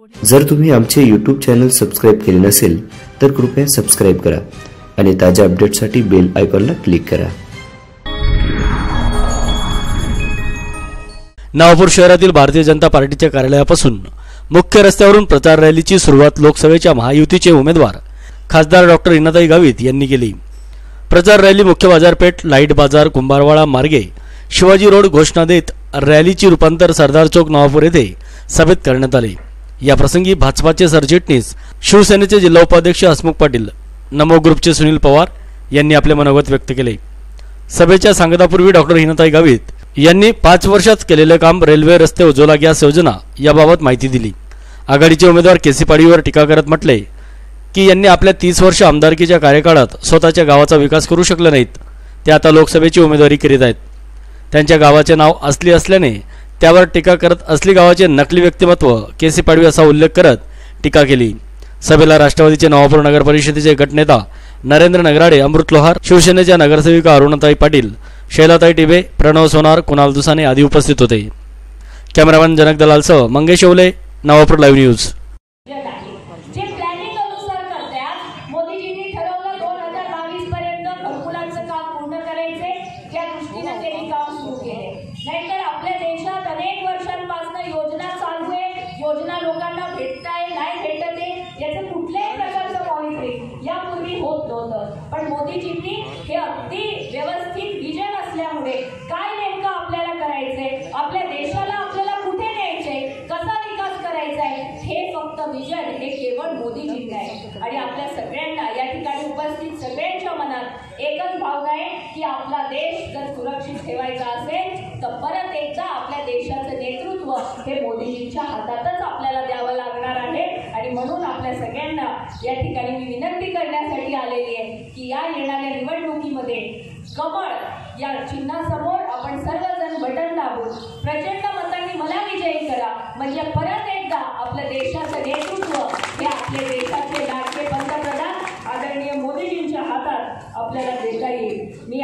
जर तुम्ही आमचे YouTube चॅनल सबस्क्राइब केले नसेल तर कृपया सबस्क्राइब करा आणि ताज्या अपडेट्ससाठी बेल आयकॉनला क्लिक करा। नवापूर शहरातील भारतीय जनता पार्टीच्या कार्यालयापासून मुख्य रस्त्यावरून प्रचार रॅलीची सुरुवात लोकसभेच्या महायुतीचे उमेदवार खासदार डॉक्टर हिनाताई गावित यांनी केली। प्रचार रॅली मुख्य बाजारपेठ, लाईट बाजार, कुंभारवाडा मार्गे शिवाजी रोड घोषणा देत रॅलीची रूपांतर सरदार चौक नवापूर येथे सभेत करण्यात आले। या प्रसंगी भाजपाचे सरचिटणीस, शिवसेनेचे जिल्हा उपाध्यक्ष हसमुख पाटील, नमो ग्रुपचे सुनील पवार यांनी आपले मनोगत व्यक्त केले। सभेच्या सांगतापूर्वी डॉक्टर हिनाताई गावित यांनी 5 वर्षात केलेले काम, रेल्वे, रस्ते, उज्ज्वला गॅस योजना याबाबत माहिती दिली। आघाडीचे उमेदवार केसी पाडवीवर टीका करत म्हटले की यांनी आपल्या 30 वर्ष आमदारकीच्या कार्यकाळात स्वतःच्या गावाचा विकास करू शकले नाहीत, ते आता लोकसभेची उमेदवारी करीत आहेत। त्यांच्या गावाचे नाव असली असल्याने त्यावर टीका करत असली गावाचे नकली व्यक्तिमत्व केसी पाडवी असा उल्लेख करत टीका केली। सभेला राष्ट्रवादीचे नवापूर नगर परिषदेचे गटनेता नरेंद्र नगराडे, अमृत लोहार, शिवसेनेच्या नगरसेविका अरुणाताई पाटील, शैलाताई टिबे, प्रणव सोनार, कुणाल दुसाने आदी उपस्थित होते। कॅमेरामॅन जनक दलालसह मंगेश ओवले, नवापूर लाईव्ह न्यूज। नाहीतर आपल्या देशात अनेक वर्षांपासून योजना चालू आहे, योजना लोकांना भेटताय नाही भेटत आहे याचं कुठल्याही प्रकारचं मॉनिटरिंग यापूर्वी होत नव्हतं। पण मोदीजींनी हे अगदी व्यवस्थित विजन असल्यामुळे काय नेमकं आपल्याला करायचंय, आपल्या देशाला आपल्याला कुठे न्यायचंय, कसा विकास करायचा आहे, हे फक्त विजन हे केवळ मोदीजींना आहे। आणि आपल्या सगळ्यांना या ठिकाणी उपस्थित सगळ्यांच्या मनात एकच भावना आहे की आपला देश जर सुरक्षित ठेवायचा असेल तर परत एकदा आपल्या देशाचं नेतृत्व हे मोदीजींच्या हातातच आपल्याला द्यावं लागणार आहे। आणि म्हणून आपल्या सगळ्यांना या ठिकाणी मी विनंती करण्यासाठी आलेली आहे की या येणाऱ्या निवडणुकीमध्ये कमळ या चिन्हासमोर आपण सर्वजण बटन दाबून प्रचंड मतांनी मला विजयी करा, म्हणजे परत एकदा आपल्या देशाचं नेतृत्व हे आपल्या देशाचे लाडके पंतप्रधान आदरणीय मोदीजींच्या हातात आपल्याला देता येईल। मी